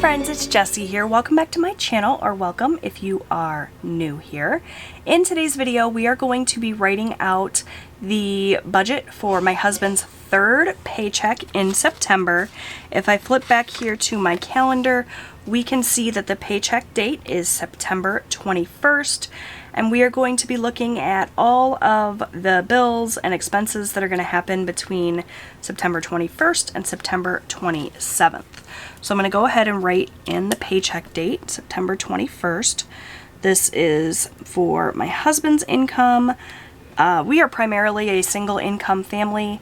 friends, it's Jessie here. Welcome back to my channel, or welcome if you are new here. In today's video, we are going to be writing out the budget for my husband's third paycheck in September. If I flip back here to my calendar, we can see that the paycheck date is September 21st, and we are going to be looking at all of the bills and expenses that are going to happen between September 21st and September 27th. So I'm going to go ahead and write in the paycheck date, September 21st. This is for my husband's income. We are primarily a single income family.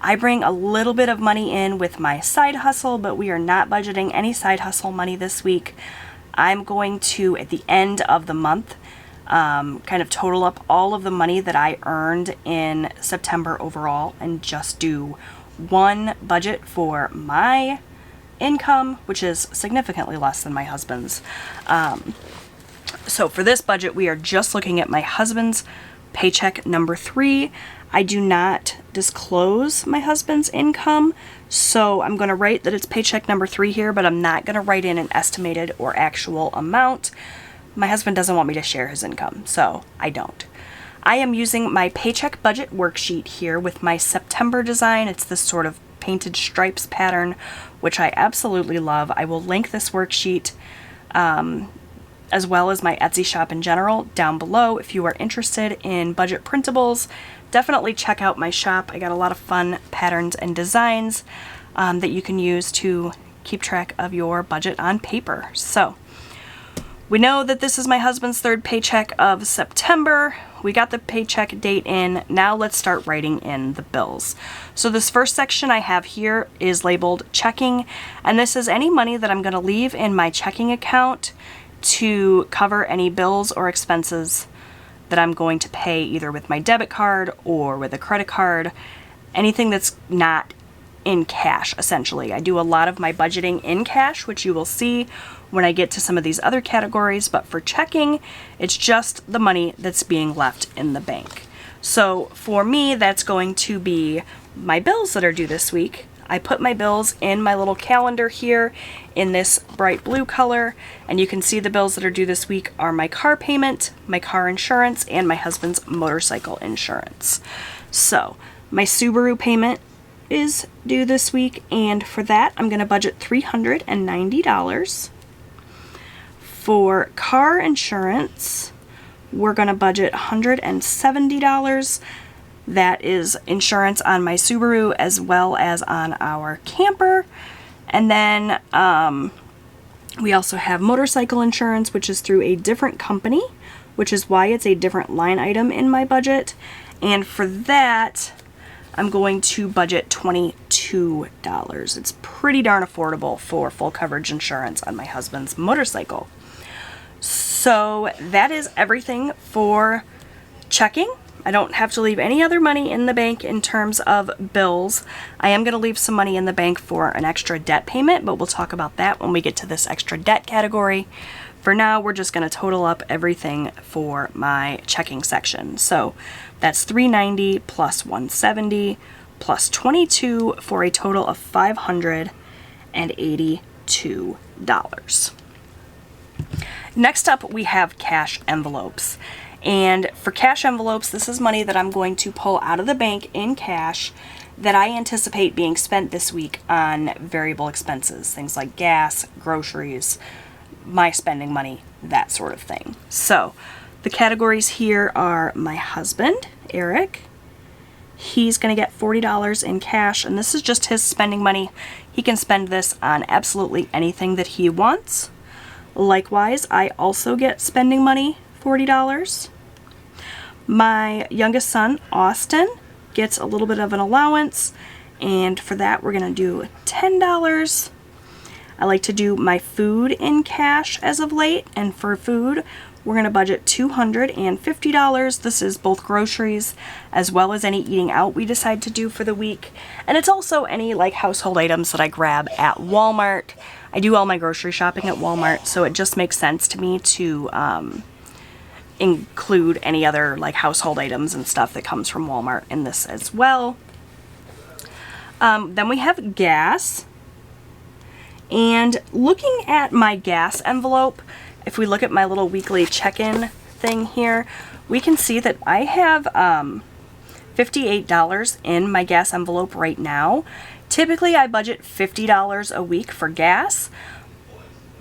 I bring a little bit of money in with my side hustle, but we are not budgeting any side hustle money this week. I'm going to, at the end of the month, kind of total up all of the money that I earned in September overall and just do one budget for my income, which is significantly less than my husband's. So for this budget, we are just looking at my husband's paycheck number 3. I do not disclose my husband's income, so I'm going to write that it's paycheck number 3 here, but I'm not going to write in an estimated or actual amount. My husband doesn't want me to share his income, so I don't. I am using my paycheck budget worksheet here with my September design. It's this sort of painted stripes pattern, which I absolutely love. I will link this worksheet as well as my Etsy shop in general down below. If you are interested in budget printables, definitely check out my shop. I got a lot of fun patterns and designs that you can use to keep track of your budget on paper. So we know that this is my husband's third paycheck of September. We got the paycheck date in. Now let's start writing in the bills. So this first section I have here is labeled checking, and this is any money that I'm going to leave in my checking account to cover any bills or expenses that I'm going to pay either with my debit card or with a credit card, anything that's not in cash, essentially. I do a lot of my budgeting in cash, which you will see when I get to some of these other categories, but for checking, it's just the money that's being left in the bank. So for me, that's going to be my bills that are due this week. I put my bills in my little calendar here in this bright blue color, and you can see the bills that are due this week are my car payment, my car insurance, and my husband's motorcycle insurance. So my Subaru payment is due this week, and for that I'm going to budget $390. For car insurance, we're going to budget $170. That is insurance on my Subaru as well as on our camper. And then we also have motorcycle insurance, which is through a different company, which is why it's a different line item in my budget. And for that, I'm going to budget $22. It's pretty darn affordable for full coverage insurance on my husband's motorcycle. So that is everything for checking. I don't have to leave any other money in the bank in terms of bills. I am going to leave some money in the bank for an extra debt payment, but we'll talk about that when we get to this extra debt category. For now, we're just going to total up everything for my checking section. So that's $390 plus $170 plus $22 for a total of $582. Next up, we have cash envelopes. And for cash envelopes, this is money that I'm going to pull out of the bank in cash that I anticipate being spent this week on variable expenses, things like gas, groceries, my spending money, that sort of thing. So the categories here are my husband, Eric. He's going to get $40 in cash, and this is just his spending money. He can spend this on absolutely anything that he wants. Likewise, I also get spending money, $40. My youngest son, Austin, gets a little bit of an allowance, and for that we're going to do $10. I like to do my food in cash as of late, and for food we're going to budget $250. This is both groceries as well as any eating out we decide to do for the week, and it's also any like household items that I grab at Walmart. I do all my grocery shopping at Walmart, so it just makes sense to me to include any other like household items and stuff that comes from Walmart in this as well. Then we have gas, And looking at my gas envelope, if we look at my little weekly check-in thing here, we can see that I have $58 in my gas envelope right now. Typically I budget $50 a week for gas,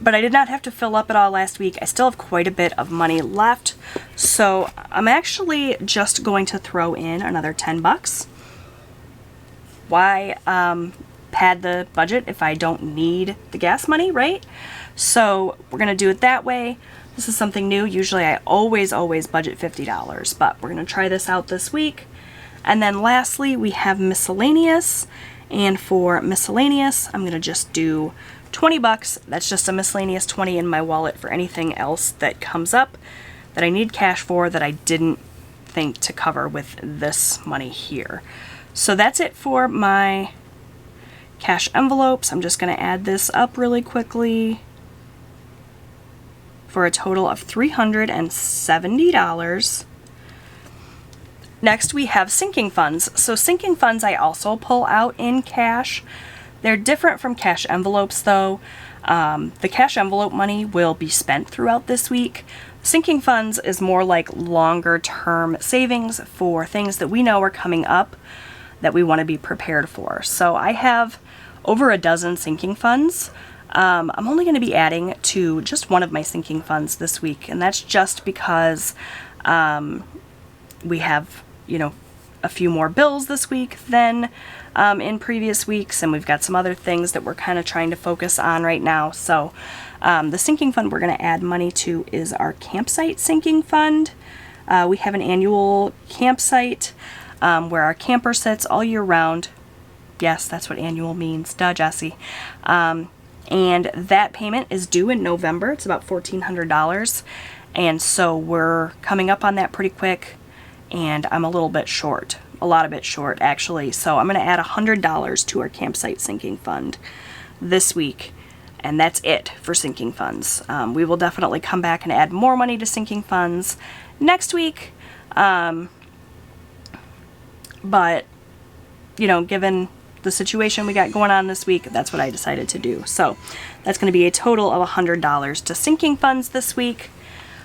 but I did not have to fill up it all last week. I still have quite a bit of money left, so I'm actually just going to throw in another 10 bucks. Why pad the budget if I don't need the gas money, right? So we're gonna do it that way. This is something new. Usually I always budget $50, but we're gonna try this out this week. And then lastly, we have miscellaneous. And for miscellaneous, I'm gonna just do 20 bucks. That's just a miscellaneous 20 in my wallet for anything else that comes up that I need cash for that I didn't think to cover with this money here. So that's it for my cash envelopes. I'm just gonna add this up really quickly for a total of $370. Next we have sinking funds. So sinking funds I also pull out in cash. They're different from cash envelopes though. The cash envelope money will be spent throughout this week. Sinking funds is more like longer term savings for things that we know are coming up that we want to be prepared for. So I have over a dozen sinking funds. I'm only going to be adding to just one of my sinking funds this week, and that's just because we have, you know, a few more bills this week than in previous weeks, and we've got some other things that we're kind of trying to focus on right now. So the sinking fund we're going to add money to is our campsite sinking fund. We have an annual campsite where our camper sits all year round. Yes, that's what annual means. Duh, Jessie. And that payment is due in November. It's about $1,400. And so we're coming up on that pretty quick. And I'm a little bit short. A lot of bit short, actually. So I'm going to add $100 to our campsite sinking fund this week. And that's it for sinking funds. We will definitely come back and add more money to sinking funds next week. But, you know, given the situation we got going on this week, that's what I decided to do. So that's going to be a total of $100 to sinking funds this week.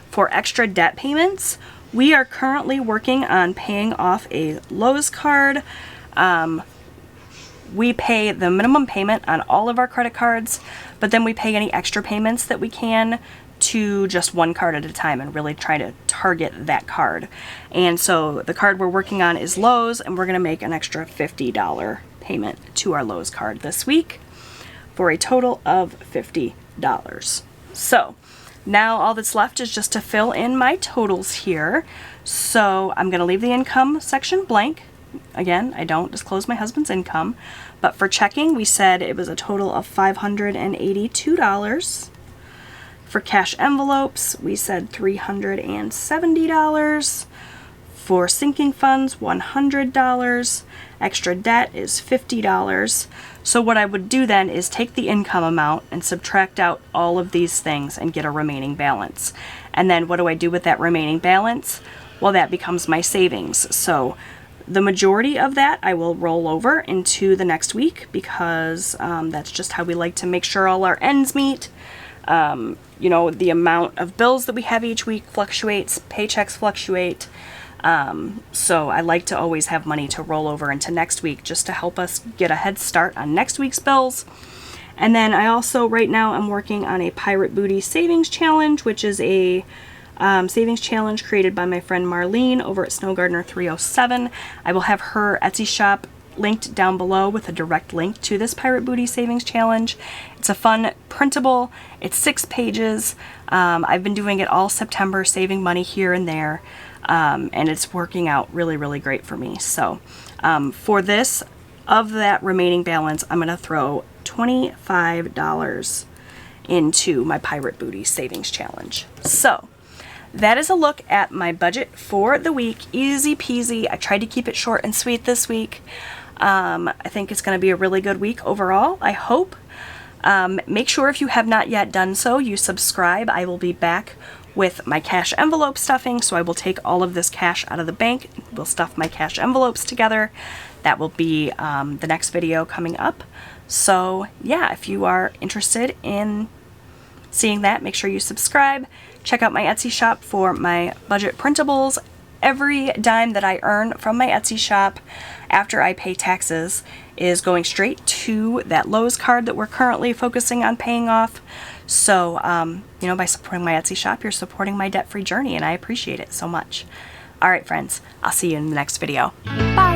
For extra debt payments, we are currently working on paying off a Lowe's card. We pay the minimum payment on all of our credit cards, but then we pay any extra payments that we can to just one card at a time and really try to target that card. And so the card we're working on is Lowe's, and we're going to make an extra $50 payment to our Lowe's card this week for a total of $50. So now all that's left is just to fill in my totals here. So I'm going to leave the income section blank. Again, I don't disclose my husband's income, but for checking, we said it was a total of $582. For cash envelopes, we said $370. For sinking funds, $100. Extra debt is $50. So what I would do then is take the income amount and subtract out all of these things and get a remaining balance. And then what do I do with that remaining balance? Well, that becomes my savings. So the majority of that I will roll over into the next week because that's just how we like to make sure all our ends meet. You know, the amount of bills that we have each week fluctuates, paychecks fluctuate. So I like to always have money to roll over into next week just to help us get a head start on next week's bills. And then I also, right now, I'm working on a Pirate Booty Savings Challenge, which is a savings challenge created by my friend Marlene over at Snow Gardener 307. I will have her Etsy shop linked down below with a direct link to this Pirate Booty Savings Challenge. It's a fun printable. It's 6 pages. I've been doing it all September, saving money here and there, and it's working out really, really great for me. So for this, of that remaining balance, I'm going to throw $25 into my Pirate Booty Savings Challenge. So that is a look at my budget for the week. Easy peasy. I tried to keep it short and sweet this week. I think it's going to be a really good week overall, I hope. Make sure if you have not yet done so, you subscribe. I will be back with my cash envelope stuffing. So I will take all of this cash out of the bank. We'll stuff my cash envelopes together. That will be the next video coming up. So yeah, if you are interested in seeing that, make sure you subscribe. Check out my Etsy shop for my budget printables. Every dime that I earn from my Etsy shop after I pay taxes is going straight to that Lowe's card that we're currently focusing on paying off. So, you know, by supporting my Etsy shop, you're supporting my debt-free journey, and I appreciate it so much. All right, friends, I'll see you in the next video. Bye!